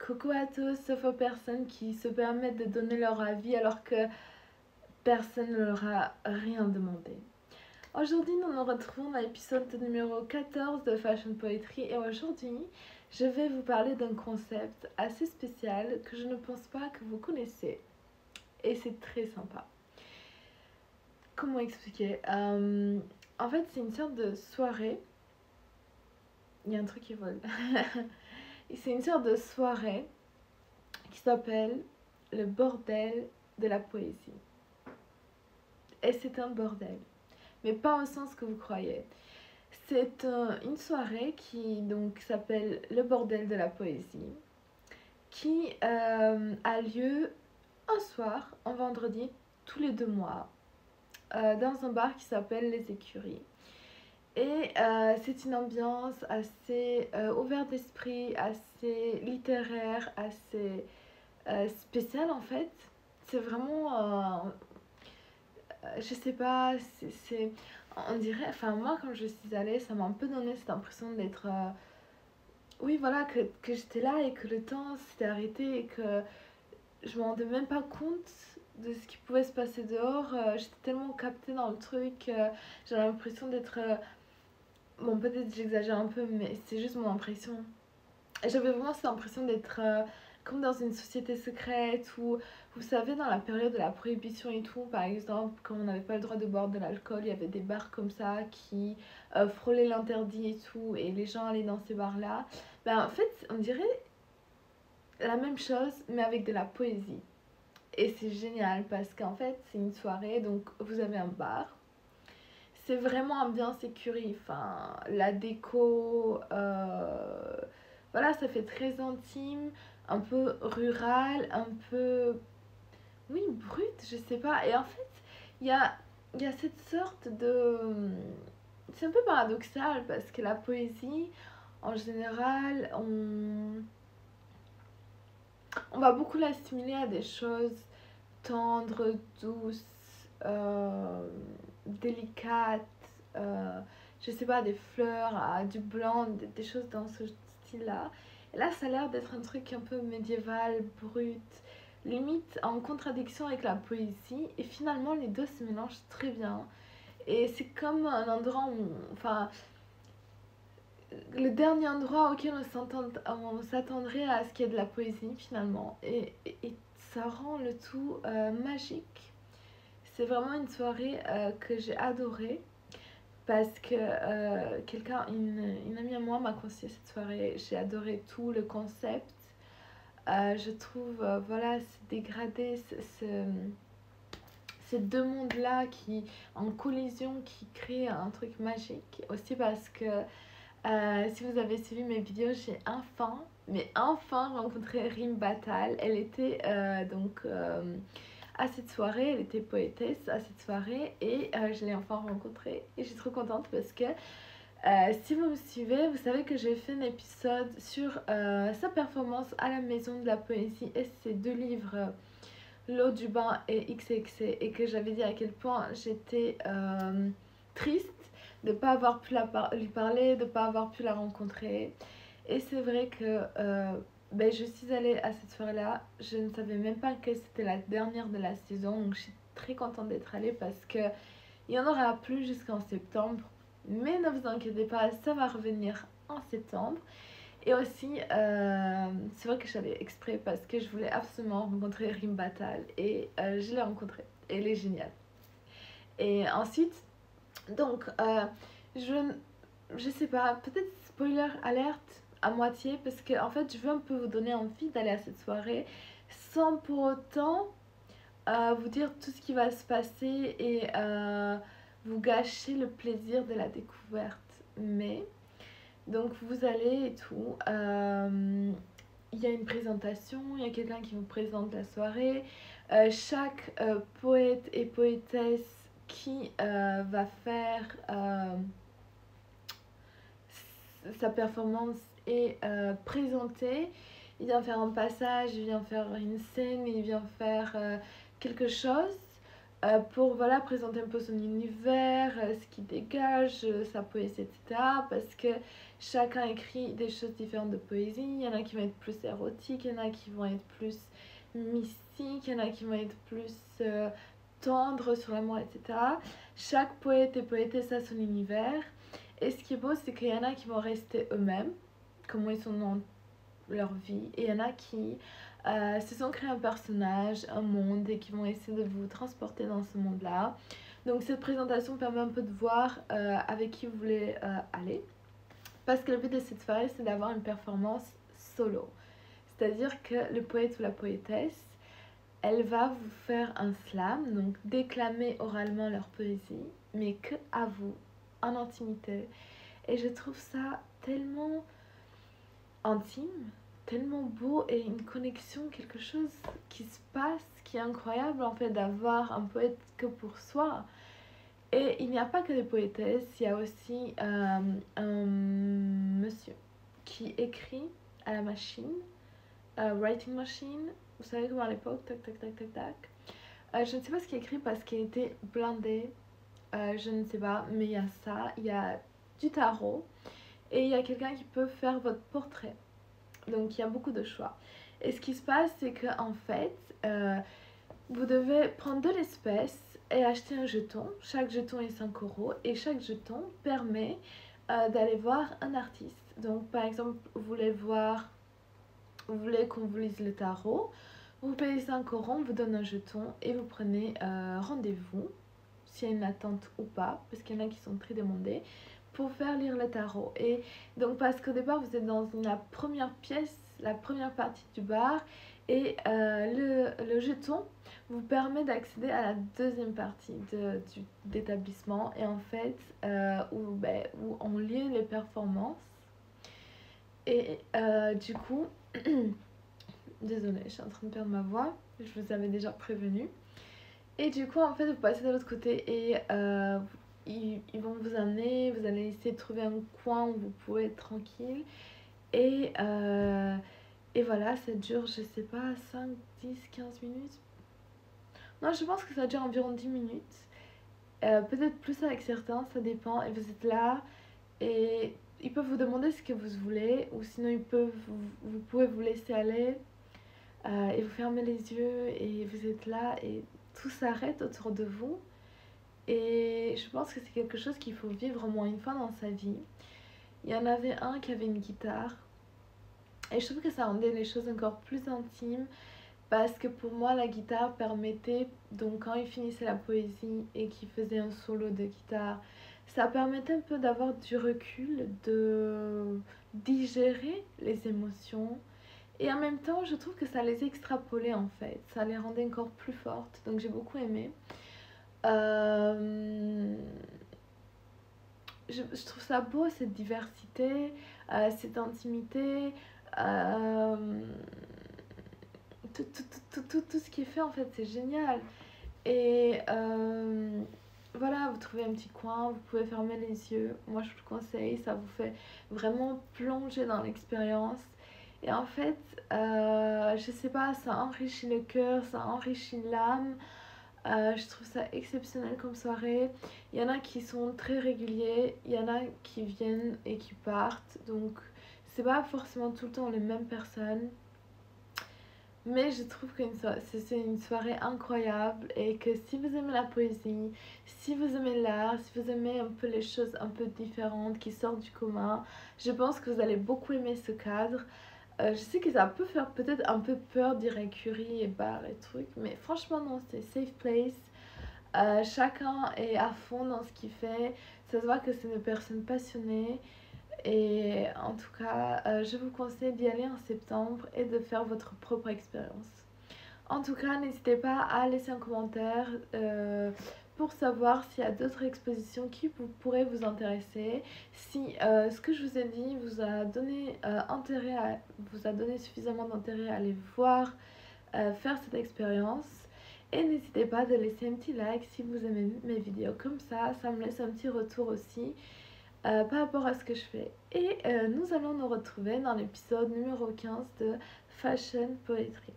Coucou à tous, sauf aux personnes qui se permettent de donner leur avis alors que personne ne leur a rien demandé. Aujourd'hui, nous nous retrouvons dans l'épisode numéro 14 de Fashion Poetry et aujourd'hui, je vais vous parler d'un concept assez spécial que je ne pense pas que vous connaissez et c'est très sympa. Comment expliquer En fait, c'est une sorte de soirée. Il y a un truc qui vole. C'est une sorte de soirée qui s'appelle le bordel de la poésie. Et c'est un bordel, mais pas au sens que vous croyez. C'est une soirée qui donc s'appelle le bordel de la poésie, qui a lieu un soir, un vendredi, tous les 2 mois, dans un bar qui s'appelle Les Écuries. Et c'est une ambiance assez ouverte d'esprit, assez littéraire, assez spéciale en fait. C'est vraiment je sais pas, on dirait, enfin moi quand je suis allée, ça m'a un peu donné cette impression d'être, oui voilà, que j'étais là et que le temps s'était arrêté et que je me rendais même pas compte de ce qui pouvait se passer dehors. J'étais tellement captée dans le truc, j'avais l'impression d'être, bon peut-être j'exagère un peu, mais c'est juste mon impression. J'avais vraiment cette impression d'être comme dans une société secrète où, vous savez, dans la période de la prohibition et tout, par exemple, quand on n'avait pas le droit de boire de l'alcool, il y avait des bars comme ça qui frôlaient l'interdit et tout, et les gens allaient dans ces bars-là. Ben, en fait, on dirait la même chose, mais avec de la poésie. Et c'est génial parce qu'en fait, c'est une soirée, donc vous avez un bar. C'est vraiment ambiance écurie, enfin, la déco, voilà, ça fait très intime, un peu rural, un peu, oui, brut, je sais pas. Et en fait, il y a, il y a cette sorte de... C'est un peu paradoxal parce que la poésie, en général, on va beaucoup l'assimiler à des choses tendres, douces, délicates, je sais pas, des fleurs, du blanc, des choses dans ce style-là. Et là, ça a l'air d'être un truc un peu médiéval, brut, limite en contradiction avec la poésie. Et finalement, les deux se mélangent très bien. Et c'est comme un endroit où, enfin, le dernier endroit auquel on s'attendrait à ce qu'il y ait de la poésie finalement. Et ça rend le tout magique. C'est vraiment une soirée que j'ai adorée parce que une amie à moi m'a conseillé cette soirée. J'ai adoré tout le concept. Je trouve, voilà, ce dégradé, ces deux mondes-là qui, en collision qui créent un truc magique. Aussi parce que si vous avez suivi mes vidéos, j'ai enfin rencontré Rim Batal. Elle était à cette soirée, elle était poétesse à cette soirée et je l'ai enfin rencontrée et je suis trop contente parce que si vous me suivez, vous savez que j'ai fait un épisode sur sa performance à la Maison de la Poésie et ses 2 livres, L'eau du bain et XXC, et que j'avais dit à quel point j'étais triste de ne pas avoir pu lui parler, de ne pas avoir pu la rencontrer. Et c'est vrai que ben, je suis allée à cette soirée-là, je ne savais même pas que c'était la dernière de la saison, donc je suis très contente d'être allée parce que il y en aura plus jusqu'en septembre. Mais ne vous inquiétez pas, ça va revenir en septembre. Et aussi, c'est vrai que j'allais exprès parce que je voulais absolument rencontrer Rim Batal et je l'ai rencontrée. Elle est géniale. Et ensuite, donc, je sais pas, peut-être spoiler alerte à moitié parce que en fait, je veux un peu vous donner envie d'aller à cette soirée sans pour autant vous dire tout ce qui va se passer et vous gâcher le plaisir de la découverte. Mais donc vous allez et tout. Il y a une présentation, il y a quelqu'un qui vous présente la soirée. Chaque poète et poétesse qui va faire sa performance est présentée. Il vient faire un passage, il vient faire une scène, il vient faire quelque chose pour voilà, présenter un peu son univers, ce qu'il dégage, sa poésie, etc. Parce que chacun écrit des choses différentes de poésie. Il y en a qui vont être plus érotiques, il y en a qui vont être plus mystiques, il y en a qui vont être plus tendres sur l'amour, etc. Chaque poète et poétesse a son univers. Et ce qui est beau, c'est qu'il y en a qui vont rester eux-mêmes, comment ils sont dans leur vie, et il y en a qui se sont créés un personnage, un monde, et qui vont essayer de vous transporter dans ce monde-là. Donc cette présentation permet un peu de voir avec qui vous voulez aller. Parce que le but de cette soirée, c'est d'avoir une performance solo. C'est-à-dire que le poète ou la poétesse, elle va vous faire un slam, donc déclamer oralement leur poésie, mais que à vous, en intimité. Et je trouve ça tellement intime, tellement beau, et une connexion, quelque chose qui se passe, qui est incroyable en fait, d'avoir un poète que pour soi. Et il n'y a pas que des poétesses, il y a aussi un monsieur qui écrit à la machine, writing machine, vous savez comment à l'époque, tac tac tac tac tac. Je ne sais pas ce qu'il écrit parce qu'il était blindé, je ne sais pas, mais il y a ça, il y a du tarot, et il y a quelqu'un qui peut faire votre portrait. Donc il y a beaucoup de choix. Et ce qui se passe, c'est que en fait, vous devez prendre de l'espèce et acheter un jeton. Chaque jeton est 5 €, et chaque jeton permet d'aller voir un artiste. Donc par exemple, vous voulez qu'on vous lise le tarot, vous payez 5 €, on vous donne un jeton et vous prenez rendez-vous, s'il y a une attente ou pas, parce qu'il y en a qui sont très demandés, pour faire lire le tarot. Et donc parce qu'au départ vous êtes dans la première pièce, la première partie du bar, et le jeton vous permet d'accéder à la deuxième partie d'établissement, et en fait où on lit les performances. Et du coup, désolée, je suis en train de perdre ma voix, je vous avais déjà prévenu. Et du coup, en fait, vous passez de l'autre côté, et ils vont vous amener, vous allez essayer de trouver un coin où vous pouvez être tranquille. Et, et voilà, ça dure, je sais pas, 5, 10, 15 minutes. Non, je pense que ça dure environ 10 minutes. Peut-être plus avec certains, ça dépend. Et vous êtes là, et ils peuvent vous demander ce que vous voulez, ou sinon vous pouvez vous laisser aller, et vous fermez les yeux, et vous êtes là, et tout s'arrête autour de vous. Et je pense que c'est quelque chose qu'il faut vivre au moins une fois dans sa vie. Il y en avait un qui avait une guitare, et je trouve que ça rendait les choses encore plus intimes, parce que pour moi la guitare permettait, donc quand il finissait la poésie et qu'il faisait un solo de guitare, ça permettait un peu d'avoir du recul, de digérer les émotions, et en même temps je trouve que ça les extrapolait en fait, ça les rendait encore plus fortes, donc j'ai beaucoup aimé. Je trouve ça beau, cette diversité, cette intimité, euh, tout ce qui est fait en fait, c'est génial. Et voilà, vous trouvez un petit coin, vous pouvez fermer les yeux, moi je vous le conseille, ça vous fait vraiment plonger dans l'expérience. Et en fait, je sais pas, ça enrichit le cœur, ça enrichit l'âme. Je trouve ça exceptionnel comme soirée. Il y en a qui sont très réguliers, il y en a qui viennent et qui partent, donc c'est pas forcément tout le temps les mêmes personnes. Mais je trouve que c'est une soirée incroyable, et que si vous aimez la poésie, si vous aimez l'art, si vous aimez un peu les choses un peu différentes qui sortent du commun, je pense que vous allez beaucoup aimer ce cadre. Je sais que ça peut faire peut-être un peu peur, dire écurie et bar et trucs, mais franchement non, c'est safe place. Chacun est à fond dans ce qu'il fait, ça se voit que c'est une personne passionnée. Et en tout cas, je vous conseille d'y aller en septembre et de faire votre propre expérience. En tout cas, n'hésitez pas à laisser un commentaire pour savoir s'il y a d'autres expositions qui pourraient vous intéresser. Si ce que je vous ai dit vous a donné vous a donné suffisamment d'intérêt à aller voir, faire cette expérience. Et n'hésitez pas de laisser un petit like si vous aimez mes vidéos, comme ça me laisse un petit retour aussi par rapport à ce que je fais. Et nous allons nous retrouver dans l'épisode numéro 15 de Fashion Poetry.